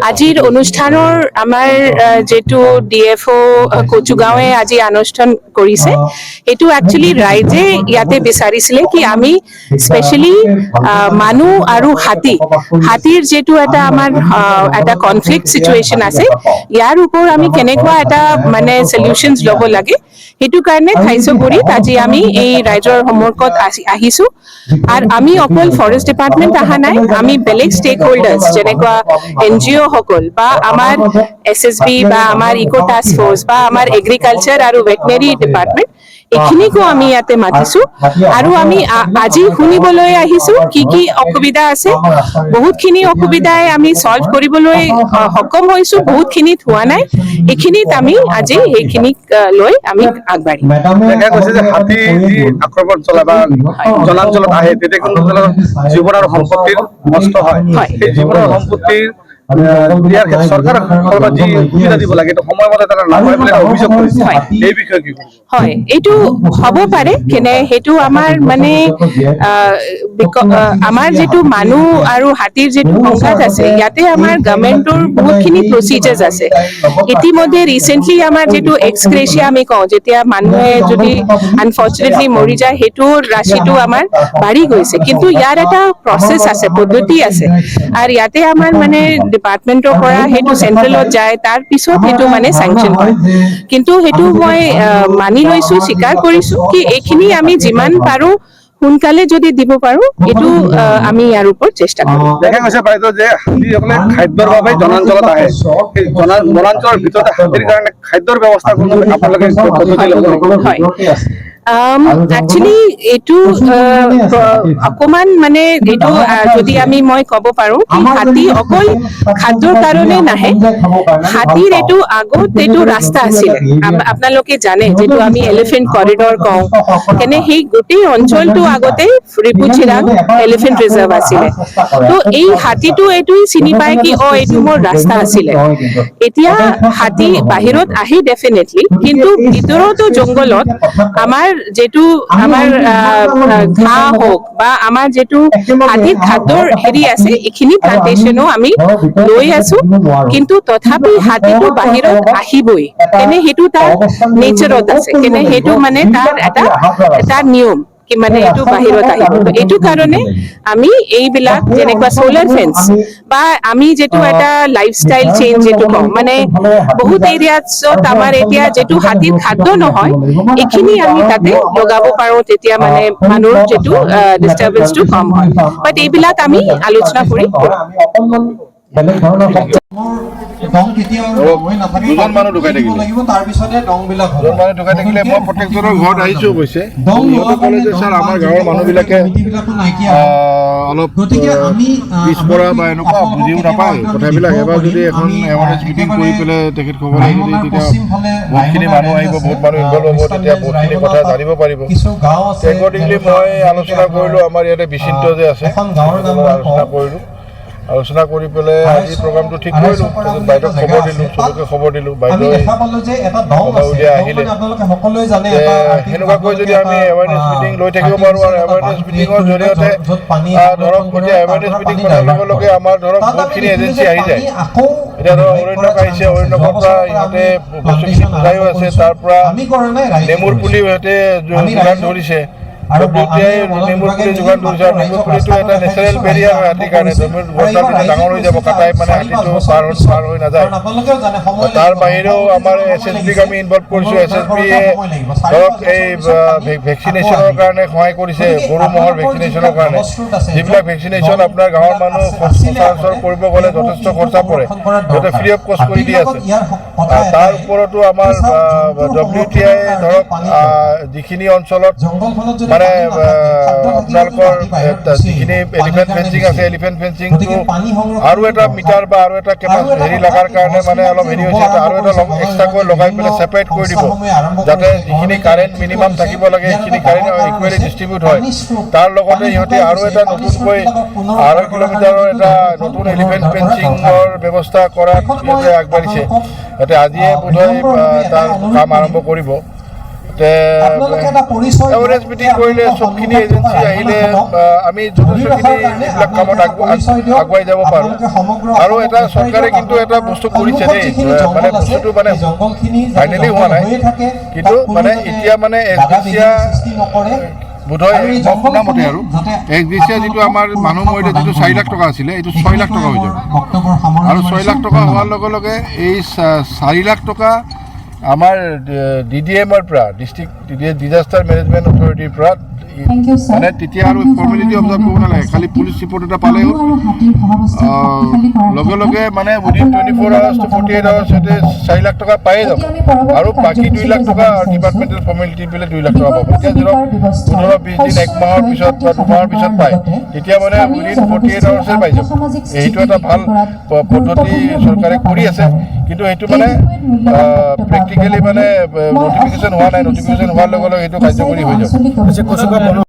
আজিৰ অনুষ্ঠানৰ আমাৰ যেটো ডিএফও কচুগাঁৱে আজি অনুষ্ঠান কৰিছে এটো একচুয়ালি ৰাইজে ইয়াতে বিচাৰিছিলে কি আমি স্পেশালি মানুহ আৰু হাতীৰ যেটো এটা আমাৰ এটা কনফ্লিক্ট সিচুৱেশন আছে ইয়াৰ ওপৰত আমি কেনেকুৱা এটা মানে সলিউশনস ল'ব লাগে হেতু কাৰণে খাইছগুৰিত আজি আমি এই ৰাইজৰ সমৰ্কত আহিছো আৰু আমি অকল ফৰেষ্ট ডিপাৰ্টমেন্ট আহা নাই আমি বেলেগ ষ্টেক হোল্ডাৰ্স যেনেকুৱা এনজিও সকল বা আমাৰ এসএসবি বা আমাৰ ইকো টাস্ক ফোৰ্স বা আমাৰ এগ্ৰিকালচাৰ আৰু ভেটেনাৰি ডিপাৰ্টমেন্ট এখিনিকো আমি ইয়াতে মাতিছো আৰু আমি আজি শুনিবলৈ আহিছো কি অসুবিধা আছে বহুতখিনি অসুবিধাই আমি সলভ কৰিবলৈ সক্ষম হৈছো বহুতখিনিত হোৱা নাই এখিনিত আমি আজি এইখিনিক লৈ আমি আগবাঢ়িম দেখা গৈছে যে হাতী যি আক্ৰমণ চলাই বা জনাঞ্চলত আহে তেতিয়া কোনো জীৱন আৰু সম্পত্তিৰ নষ্ট হয় সেই জীৱন আৰু সম্পত্তিৰ ইয়াৰ ক্ষেত্ৰত চৰকাৰৰ যি সুবিধা দিব লাগে সময়মতে তাৰা নাপায় বলে অভিযোগ কৰিছে এই বিষয়ে কি হয় এটো হ'ব পাৰে কেনে হেতু আমাৰ মানে আমাৰ যেটো মানুহ আৰু হাতীৰ যেটো সংঘাত আছে ইয়াতে আমাৰ গভৰ্নমেন্টৰ বহুতখিনি প্ৰসিজাৰ্স আছে ইতিমধ্যে ৰিসেন্টলি আমাৰ যেটো এক্সক্ৰেচিয়া আমি কওঁ যেতিয়া মানুহে যদি আনফৰচুনেটলি মৰি যায় হেতু ৰাশিটো আমাৰ বাঢ়ি গৈছে কিন্তু ইয়াৰ এটা প্ৰসেস আছে পদ্ধতি আছে আৰু ইয়াতে আমাৰ মানে ডিপাৰ্টমেন্টৰ পৰা হেতু সেন্ট্ৰেলত যায় তাৰ পিছত হেতু মানে স্যাংশন হয় কিন্তু হেতু মই মানি লৈছো স্বীকাৰ কৰিছো কি এইখিনি আমি যিমান পাৰো সোনকালে যদি দিব পাৰো এটো আমি ইয়াৰ ওপৰত চেষ্টা কৰিম দেখা গৈছে বাইদেউ যে হাতীসকলে খাদ্যৰ বাবে জনাঞ্চলত আহে এই জনাঞ্চলৰ ভিতৰতে হাতীৰ কাৰণে খাদ্যৰ ব্যৱস্থা কৰিবলৈ আপোনালোকে পদ্ধতি ল'ব হয় একচুয়ালি এটো অকমান মানে এটো যদি আমি মই কব পাৰো কি হাতী অকল খাদ্যৰ কাৰণে নাহে হাতীৰ এটো আগত এটো ৰাস্তা আছিল আপোনালোকে জানে যেটো আমি এলিফেন্ট কৰিডৰ কওঁ কেনে সেই গোটেই অঞ্চলটো আগতে ৰিপুচিৰাং এলিফেন্ট ৰিজাৰ্ভ আছিল তো এই হাতীটো এটোই চিনি পায় কি এটো মোৰ ৰাস্তা আছিল এতিয়া হাতী বাহিৰত আহি ডেফিনেটলি কিন্তু ভিতৰতো জংগলত আমাৰ যেটো আমাৰ ঘাঁহ হোক বা আমাৰ যেটো হাতীৰ খাদ্যৰ হেৰি আছে এখিনি প্লান্টেশনো আমি লৈ আছো কিন্তু তথাপি হাতীটো বাহিৰত আহিবই কেনে হেতু তাৰ নেচাৰত আছে কেনে হেতু মানে তাৰ নিয়ম কি মানে এটো বাহিৰত আহিব এটো কাৰণে আমি এইবিলাক যেনেকুৱা সোলাৰ ফেন্স বা আমি যেটো এটা লাইফস্টাইল চেঞ্জ যেটো কওঁ মানে বহুত এৰিয়াছত আমাৰ এতিয়া যেটো হাতীৰ খাদ্য নহয় এখিনি আমি তাতে লগাব পাৰো তেতিয়া মানে মানুহৰ যেটো ডিস্টাৰবেন্সটো কম হয় বাট এইবিলাক আমি আলোচনা কৰি বেলেগ ধৰণৰ দং কেতিয়াও হৈ নাথাকে দুজন মানুহ ঢুকাই থাকিলে লাগিব তাৰ পিছতে দং বিলাক দুজন মানুহ ঢুকাই থাকিলে মই প্ৰত্যেকজনৰ ঘৰত আহিছো কৈছে ইহঁতে ক'লে যে স্যাৰ আমাৰ গাঁৱৰ মানুহবিলাকে অলপ পিছপৰা বা এনেকুৱা বুজিও নাপায় কথাবিলাক এবাৰ যদি এখন এৱাৰনেছ মিটিং কৰি পেলাই তেখেত ক'বলৈ যদি তেতিয়া বহুতখিনি মানুহ আহিব বহুত মানুহ ইনভলভ হ'ব তেতিয়া বহুতখিনি কথা জানিব পাৰিব একৰ্ডিংলি মই আলোচনা কৰিলোঁ আমাৰ ইয়াতে বিচিন্ত যে আছে আলোচনা কৰি পেলাই আজি প্ৰগ্ৰামটো ঠিক কৰিলোঁ বাইদেউক খবৰ দিলোঁ চবকে খবৰ দিলোঁ বাইদেউ আহিলে সেনেকুৱাকৈ যদি আমি এৱাৰনেছ মিটিং লৈ থাকিব পাৰোঁ আৰু এৱাৰনেছ মিটিঙৰ জৰিয়তে ধৰক এতিয়া এৱাৰনেছ মিটিং কৰাৰ লগে লগে আমাৰ ধৰক বহুতখিনি এজেঞ্চি আহি যায় এতিয়া ধৰক অৰণ্যক আহিছে অৰণ্যকৰ পৰা ইহঁতে বস্তুখিনি বুজাইও আছে তাৰ পৰা নেমুৰ পুলি সিহঁতে যোগান ধৰিছে WTI নেমুৰ পুলি যোগান ধৰিছে আৰু নেমুৰ পুলিটো এটা নেচাৰেল বেৰিয়াৰ হয় হাতীৰ কাৰণে নেমুৰ গছডাল ডাঙৰ হৈ যাব কাটাই মানে হাতীটো পাৰ হৈ নাযায় তাৰ বাহিৰেও আমাৰ SSBক আমি ইনভলভ কৰিছোঁ SSBয়ে ধৰক এই ভেকচিনেশ্যনৰ কাৰণে সহায় কৰিছে গৰু ম'হৰ ভেকচিনেশ্যনৰ কাৰণে যিবিলাক ভেকচিনেশ্যন আপোনাৰ গাঁৱৰ মানুহ সচৰাচৰ কৰিব গ'লে যথেষ্ট খৰচা পৰে সিহঁতে ফ্ৰী অফ কষ্ট কৰি দি আছে তাৰ ওপৰতো আমাৰ WTI ধৰক যিখিনি অঞ্চলত মানে আপোনালোকৰ যিখিনি এলিফেণ্ট ফেন্সিং আছে এলিফেণ্ট ফেন্সিংটো আৰু এটা মিটাৰ বা আৰু এটা কেপাচিটি হেৰি লগাৰ কাৰণে মানে অলপ হেৰি হৈছে আৰু এটা এক্সট্ৰাকৈ লগাই পেলাই ছেপাৰেট কৰি দিব যাতে যিখিনি কাৰেণ্ট মিনিমাম থাকিব লাগে সেইখিনি কাৰেণ্ট ইকুৱেলি ডিষ্ট্ৰিবিউট হয় তাৰ লগতে সিহঁতে আৰু এটা নতুনকৈ 2.5 কিলোমিটাৰৰ এটা নতুন এলিফেণ্ট ফেন্সিঙৰ ব্যৱস্থা কৰাত সিহঁতে আগবাঢ়িছে সিহঁতে আজিয়ে বোধহয় তাৰ কাম আৰম্ভ কৰিব আপোনালোকে এটা পৰিচয় এৱাৰনেছ মিটিং কৰিলে চবখিনি এজেঞ্চি আহিলে আমি যথেষ্টখিনি এইবিলাক কামত আগুৱাই যাব পাৰোঁ আৰু এটা চৰকাৰে কিন্তু এটা বস্তু কৰিছে দেই মানে বস্তুটো মানে ফাইনেলি হোৱা নাই কিন্তু মানে এতিয়া মানে এছডিচিয়া বোধহয় মই শুনামতে আৰু এছডিচিয়া যিটো আমাৰ মানুহ মৰিলে যিটো 4 লাখ টকা আছিলে এইটো 6 লাখ টকা হৈ যাব আৰু 6 লাখ টকা হোৱাৰ লগে লগে এই 4 লাখ টকা আমাৰ DDMৰ পৰা ডিষ্ট্ৰিক্ট ডিজাষ্টাৰ মেনেজমেণ্ট অথৰিটিৰ পৰা মানে তেতিয়া আৰু ফৰ্মেলিটি অবজাৰ্ভ কৰিব নালাগে খালি পুলিচ ৰিপৰ্ট এটা পালে লগে লগে মানে উইদিন 24 আৱাৰ্ছ টু 48 আৱাৰ্ছ সিহঁতে 4 লাখ টকা পায়ে যাব আৰু বাকী 2 লাখ টকা ডিপাৰ্টমেণ্টেল ফৰ্মেলিটি পেলাই 2 লাখ টকা পাব এতিয়া ধৰক 15-20 দিন 1 মাহৰ পিছত বা 2 মাহৰ পিছত পায় তেতিয়া মানে উইদিন 48 আৱাৰ্ছে পাই যাব এইটো এটা ভাল পদ্ধতি চৰকাৰে কৰি আছে কিন্তু সেইটো মানে প্ৰেক্টিকেলি মানে নটিফিকেশ্যন হোৱা নাই নটিফিকেশ্যন হোৱাৰ লগে লগে সেইটো কাৰ্যকৰী হৈ যাব